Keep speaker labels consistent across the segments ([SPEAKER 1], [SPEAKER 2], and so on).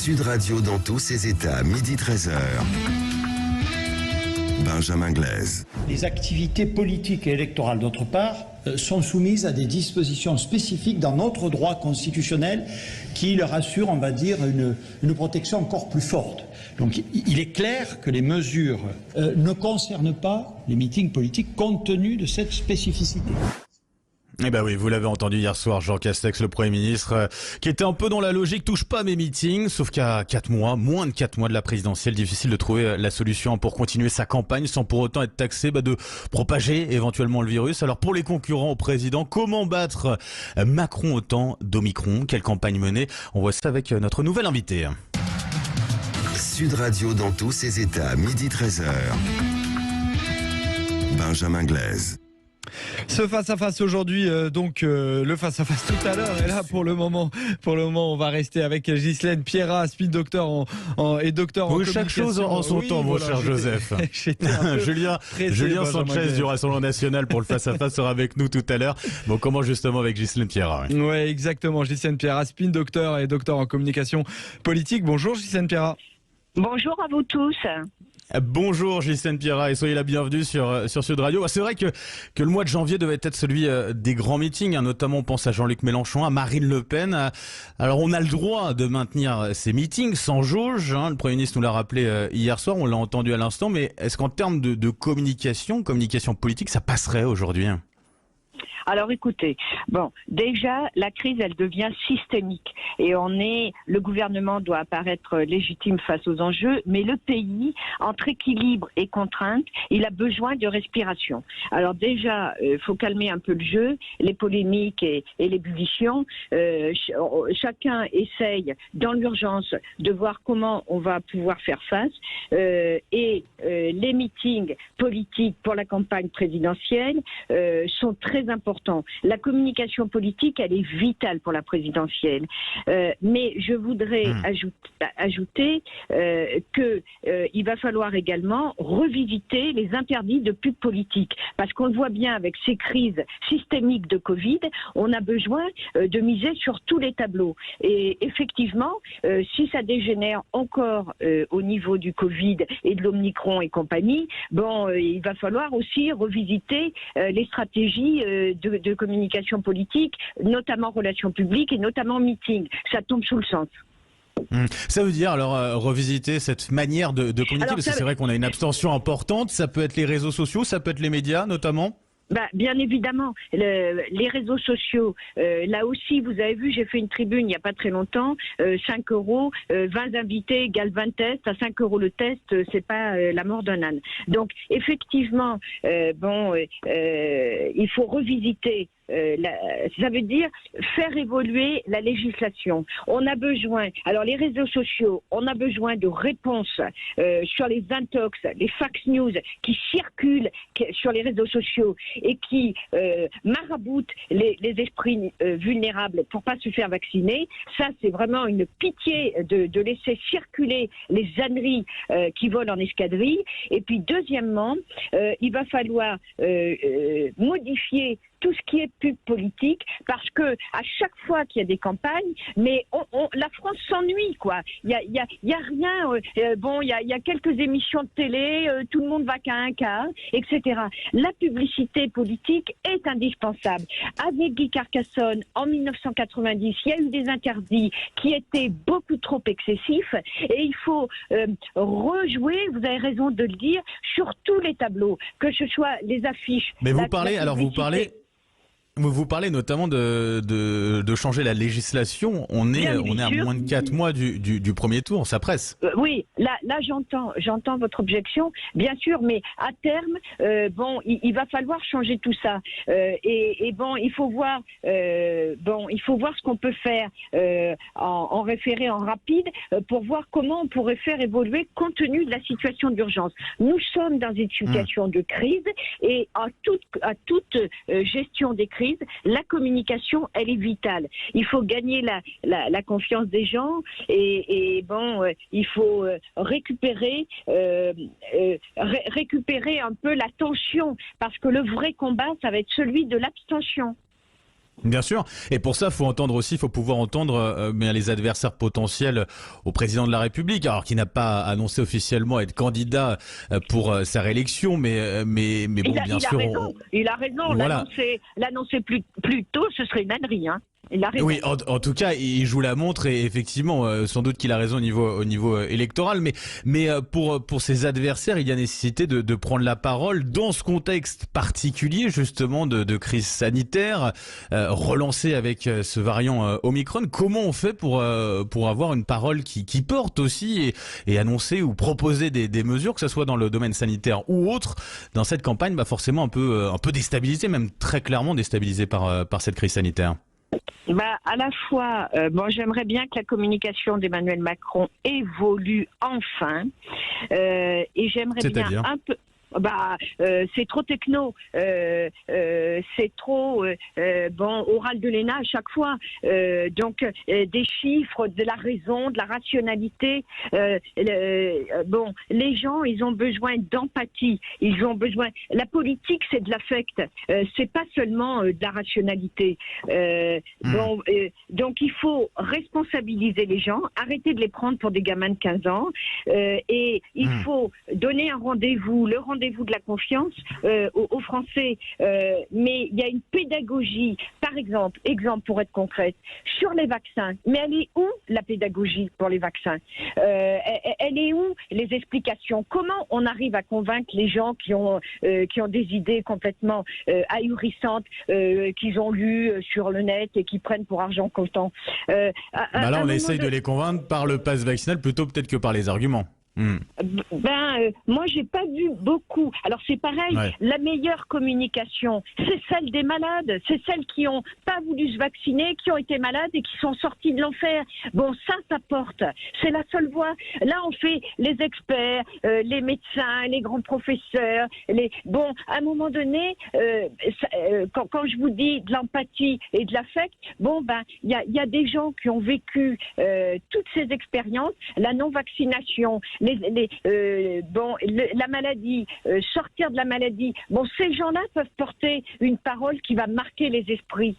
[SPEAKER 1] Sud Radio dans tous ses états, midi 13h. Benjamin Glaise.
[SPEAKER 2] Les activités politiques et électorales, d'autre part, sont soumises à des dispositions spécifiques dans notre droit constitutionnel qui leur assurent, on va dire, une protection encore plus forte. Donc il est clair que les mesures ne concernent pas les meetings politiques compte tenu de cette spécificité.
[SPEAKER 3] Eh ben oui, vous l'avez entendu hier soir, Jean Castex, le Premier ministre, qui était un peu dans la logique, touche pas à mes meetings, sauf qu'à 4 mois, moins de 4 mois de la présidentielle, difficile de trouver la solution pour continuer sa campagne sans pour autant être taxé de propager éventuellement le virus. Alors pour les concurrents au président, comment battre Macron au temps d'Omicron? Quelle campagne mener? On voit ça avec notre nouvel invité.
[SPEAKER 1] Sud Radio dans tous ses états, midi 13h. Benjamin Glaise.
[SPEAKER 4] Ce face-à-face aujourd'hui, le face-à-face tout à l'heure. Et là, pour le moment, on va rester avec Ghislaine Pierrat, spin doctor et docteur en communication.
[SPEAKER 3] Chaque chose en son temps, mon cher Joseph. Julien Sanchez du Rassemblement National pour le face-à-face sera avec nous tout à l'heure. Bon, comment justement avec Ghislaine Pierrat?
[SPEAKER 4] Oui, exactement. Ghislaine Pierrat, spin docteur et docteur en communication politique. Bonjour Ghislaine Pierrat.
[SPEAKER 5] Bonjour à vous tous.
[SPEAKER 3] Bonjour Ghislaine Pierrat et soyez la bienvenue sur Sud Radio. C'est vrai que le mois de janvier devait être celui des grands meetings, notamment on pense à Jean-Luc Mélenchon, à Marine Le Pen. Alors on a le droit de maintenir ces meetings sans jauge, le Premier ministre nous l'a rappelé hier soir, on l'a entendu à l'instant, mais est-ce qu'en termes de communication politique, ça passerait aujourd'hui?
[SPEAKER 5] Alors écoutez, déjà la crise elle devient systémique et le gouvernement doit apparaître légitime face aux enjeux, mais le pays, entre équilibre et contrainte, il a besoin de respiration. Alors déjà, faut calmer un peu le jeu, les polémiques et l'ébullition. Chacun essaye dans l'urgence de voir comment on va pouvoir faire face et les meetings politiques pour la campagne présidentielle sont très importants. La communication politique, elle est vitale pour la présidentielle. Mais je voudrais ajouter qu'il va falloir également revisiter les interdits de pub politique. Parce qu'on le voit bien avec ces crises systémiques de Covid, on a besoin de miser sur tous les tableaux. Et effectivement, si ça dégénère encore au niveau du Covid et de l'Omicron et compagnie, il va falloir aussi revisiter les stratégies de communication politique, notamment relations publiques et notamment meeting. Ça tombe sous le sens.
[SPEAKER 3] Ça veut dire alors revisiter cette manière de communiquer, parce que c'est vrai qu'on a une abstention importante, ça peut être les réseaux sociaux, ça peut être les médias notamment?
[SPEAKER 5] Bien évidemment, les réseaux sociaux, là aussi, vous avez vu, j'ai fait une tribune il n'y a pas très longtemps, 5 €, 20 invités égale 20 tests, à 5 € le test, c'est pas la mort d'un âne. Donc effectivement, il faut revisiter. Ça veut dire faire évoluer la législation. On a besoin, alors les réseaux sociaux, on a besoin de réponses sur les intox, les fax news qui circulent sur les réseaux sociaux et qui maraboutent les esprits vulnérables pour pas se faire vacciner. Ça, c'est vraiment une pitié de laisser circuler les âneries qui volent en escadrille. Et puis deuxièmement, il va falloir modifier tout ce qui est pub politique, parce que à chaque fois qu'il y a des campagnes, mais la France s'ennuie, quoi. Il y a rien. Il y a quelques émissions de télé, tout le monde va qu'à un, etc. La publicité politique est indispensable. Avec Guy Carcassonne, en 1990, il y a eu des interdits qui étaient beaucoup trop excessifs, et il faut rejouer. Vous avez raison de le dire, sur tous les tableaux, que ce soit les affiches.
[SPEAKER 3] Mais vous parlez notamment de changer la législation. On est à moins de 4 mois du premier tour, ça presse.
[SPEAKER 5] Oui, là j'entends votre objection, bien sûr, mais à terme, il va falloir changer tout ça. Il faut voir ce qu'on peut faire en référé, en rapide, pour voir comment on pourrait faire évoluer compte tenu de la situation d'urgence. Nous sommes dans une situation de crise, et à toute gestion des crises, la communication, elle est vitale. Il faut gagner la confiance des gens, et il faut récupérer un peu la tension, parce que le vrai combat, ça va être celui de l'abstention.
[SPEAKER 3] Bien sûr. Et pour ça, faut pouvoir entendre les adversaires potentiels au président de la République, alors qui n'a pas annoncé officiellement être candidat pour sa réélection, mais bon, bien sûr.
[SPEAKER 5] Il a raison.
[SPEAKER 3] Voilà.
[SPEAKER 5] L'annoncer plus tôt, ce serait une ânerie, hein. Il a raison.
[SPEAKER 3] Oui, en tout cas, il joue la montre et effectivement, sans doute qu'il a raison au niveau électoral, mais pour ses adversaires, il y a nécessité de prendre la parole dans ce contexte particulier justement de crise sanitaire, relancée avec ce variant Omicron. Comment on fait pour avoir une parole qui porte aussi et annoncer ou proposer des mesures, que ce soit dans le domaine sanitaire ou autre, dans cette campagne, forcément un peu déstabilisée, même très clairement déstabilisée par cette crise sanitaire?
[SPEAKER 5] À la fois, j'aimerais bien que la communication d'Emmanuel Macron évolue enfin, et j'aimerais bien un peu. C'est trop techno, c'est trop oral de l'ENA à chaque fois. Donc des chiffres, de la raison, de la rationalité. Les gens, ils ont besoin d'empathie. Ils ont besoin. La politique, c'est de l'affect. C'est pas seulement de la rationalité. Donc il faut responsabiliser les gens, arrêter de les prendre pour des gamins de 15 ans, et il faut donner un rendez-vous, le rendez-vous de la confiance aux Français. Mais il y a une pédagogie, par exemple pour être concrète, sur les vaccins. Mais elle est où la pédagogie pour les vaccins? Elle est où les explications? Comment on arrive à convaincre les gens qui ont des idées complètement ahurissantes qu'ils ont lues sur le net et qui prennent pour argent comptant?
[SPEAKER 3] Là, on essaye de les convaincre par le pass vaccinal plutôt peut-être que par les arguments.
[SPEAKER 5] Moi j'ai pas vu beaucoup. Alors c'est pareil, la meilleure communication, c'est celle des malades, c'est celles qui ont pas voulu se vacciner, qui ont été malades et qui sont sortis de l'enfer. Ça porte. C'est la seule voie. Là on fait les experts, les médecins, les grands professeurs. À un moment donné, quand je vous dis de l'empathie et de l'affect, il y a des gens qui ont vécu toutes ces expériences, la non-vaccination, la maladie, sortir de la maladie. Ces gens-là peuvent porter une parole qui va marquer les esprits.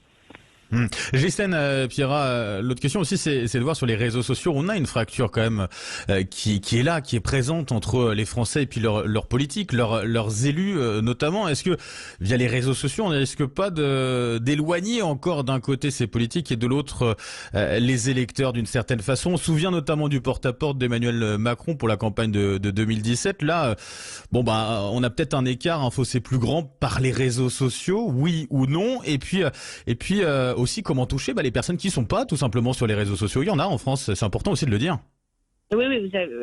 [SPEAKER 3] Ghislaine Pierrat, l'autre question aussi, c'est de voir sur les réseaux sociaux, on a une fracture quand même qui est là, qui est présente entre les Français et puis leurs politiques, leurs élus notamment. Est-ce que via les réseaux sociaux, on ne risque pas d'éloigner encore d'un côté ces politiques et de l'autre les électeurs d'une certaine façon? On se souvient notamment du porte-à-porte d'Emmanuel Macron pour la campagne de 2017. Là, on a peut-être un écart, un fossé plus grand par les réseaux sociaux, oui ou non, et puis aussi comment toucher les personnes qui sont pas tout simplement sur les réseaux sociaux. Il y en a en France, c'est important aussi de le dire.
[SPEAKER 5] Oui,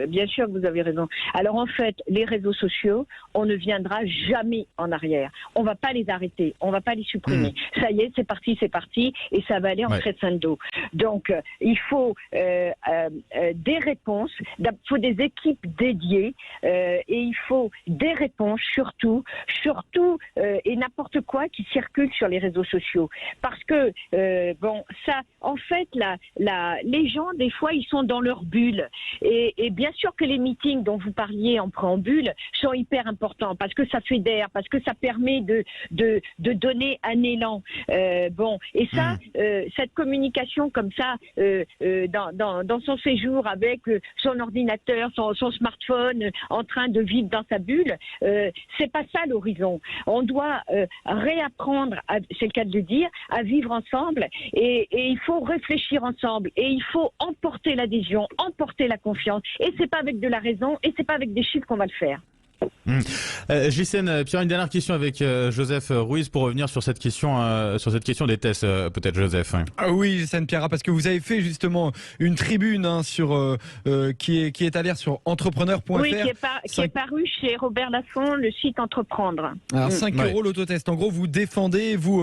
[SPEAKER 5] bien sûr que vous avez raison. Alors en fait, les réseaux sociaux, on ne viendra jamais en arrière. On va pas les arrêter, on va pas les supprimer. Ça y est, c'est parti, et ça va aller en crescendo. Donc il faut des réponses, il faut des équipes dédiées, et il faut des réponses surtout et n'importe quoi qui circule sur les réseaux sociaux. Parce que ça, en fait, les gens des fois ils sont dans leur bulle. Et bien sûr que les meetings dont vous parliez en préambule sont hyper importants parce que ça fédère, parce que ça permet de donner un élan. Cette communication comme ça dans son séjour avec son ordinateur, son smartphone, en train de vivre dans sa bulle, c'est pas ça l'horizon. On doit réapprendre, c'est le cas de le dire, à vivre ensemble et il faut réfléchir ensemble et il faut emporter l'adhésion, emporter la confiance. Et c'est pas avec de la raison et c'est pas avec des chiffres qu'on va le faire.
[SPEAKER 3] Ghislaine Pierrat, une dernière question avec Joseph Ruiz pour revenir sur cette question des tests, peut-être Joseph.
[SPEAKER 4] Oui, Ghislaine Pierrat, parce que vous avez fait justement une tribune qui est à lire sur entrepreneur.fr.
[SPEAKER 5] Oui, qui est paru chez Robert Laffont, le site Entreprendre.
[SPEAKER 4] Alors 5 € l'autotest. En gros, vous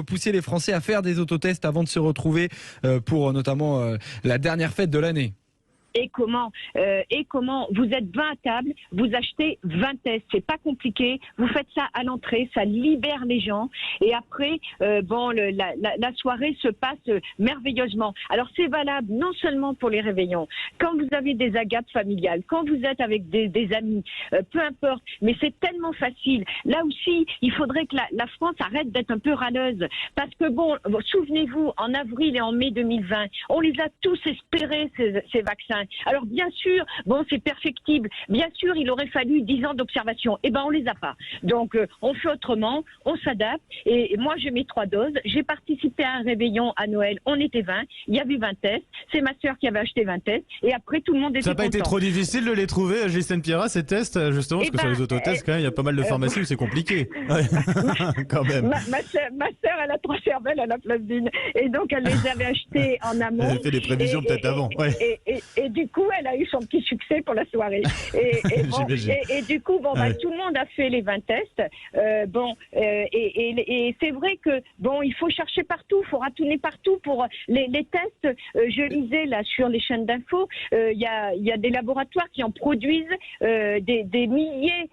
[SPEAKER 4] poussez les Français à faire des autotests avant de se retrouver pour notamment la dernière fête de l'année.
[SPEAKER 5] Et comment vous êtes 20 à table, vous achetez 20 tests, c'est pas compliqué, vous faites ça à l'entrée, ça libère les gens et après la soirée se passe merveilleusement. Alors c'est valable non seulement pour les réveillons, quand vous avez des agapes familiales, quand vous êtes avec des amis, peu importe, mais c'est tellement facile. Là aussi, il faudrait que la France arrête d'être un peu râleuse parce que souvenez-vous, en avril et en mai 2020, on les a tous espérés ces vaccins. Alors bien sûr, c'est perfectible. Bien sûr, il aurait fallu 10 ans d'observation. Eh ben, on les a pas. Donc, on fait autrement, on s'adapte. Et moi, j'ai mes 3 doses. J'ai participé à un réveillon à Noël. On était 20. Il y avait 20 tests. C'est ma sœur qui avait acheté 20 tests. Et après, tout le monde était
[SPEAKER 3] Ça n'a pas
[SPEAKER 5] content.
[SPEAKER 3] été trop difficile de les trouver, Ghislaine Pierrat, ces tests, justement, parce que sur les autotests, quand même, il y a pas mal de pharmacies où c'est compliqué. Ouais. Quand même.
[SPEAKER 5] Ma sœur, elle a 3 cervelles à la place d'une. Et donc, elle les avait achetés en amont.
[SPEAKER 3] Elle a fait des prévisions peut-être avant. Ouais.
[SPEAKER 5] Et du coup, elle a eu son petit succès pour la soirée. Et du coup, tout le monde a fait les 20 tests. Et c'est vrai que il faut chercher partout, il faut ratouner partout pour les tests. Je lisais là sur les chaînes d'infos, il y a des laboratoires qui en produisent des milliers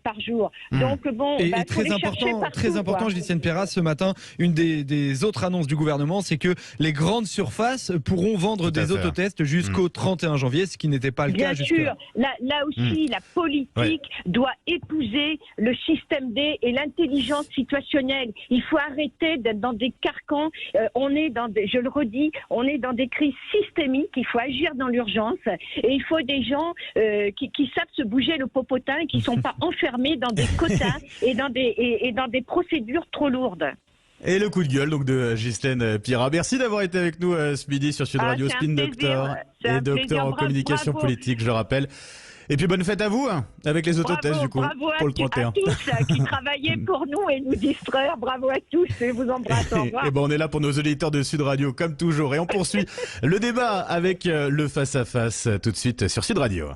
[SPEAKER 5] par jour. Donc
[SPEAKER 4] et très important, Ghislaine Pierrat, ce matin, une des autres annonces du gouvernement, c'est que les grandes surfaces pourront vendre des autotests jusqu'au 31 janvier, ce qui n'était pas le cas jusque-là.
[SPEAKER 5] Bien sûr, là aussi, la politique doit épouser le système D et l'intelligence situationnelle. Il faut arrêter d'être dans des carcans. Je le redis, on est dans des crises systémiques. Il faut agir dans l'urgence. Et il faut des gens qui savent se bouger le popotin et qui ne sont pas enfermés dans des quotas et dans des procédures trop lourdes.
[SPEAKER 3] Et le coup de gueule donc de Ghislaine Pierrat. Merci d'avoir été avec nous ce midi sur Sud Radio, Spin Doctor et docteur en communication politique, je le rappelle. Et puis bonne fête à vous avec les autotests du coup pour le 31.
[SPEAKER 5] À tous qui travaillaient pour nous et nous distraire. Bravo à tous et vous embrasse. Au revoir.
[SPEAKER 3] Et on est là pour nos auditeurs de Sud Radio comme toujours et on poursuit le débat avec le face à face tout de suite sur Sud Radio.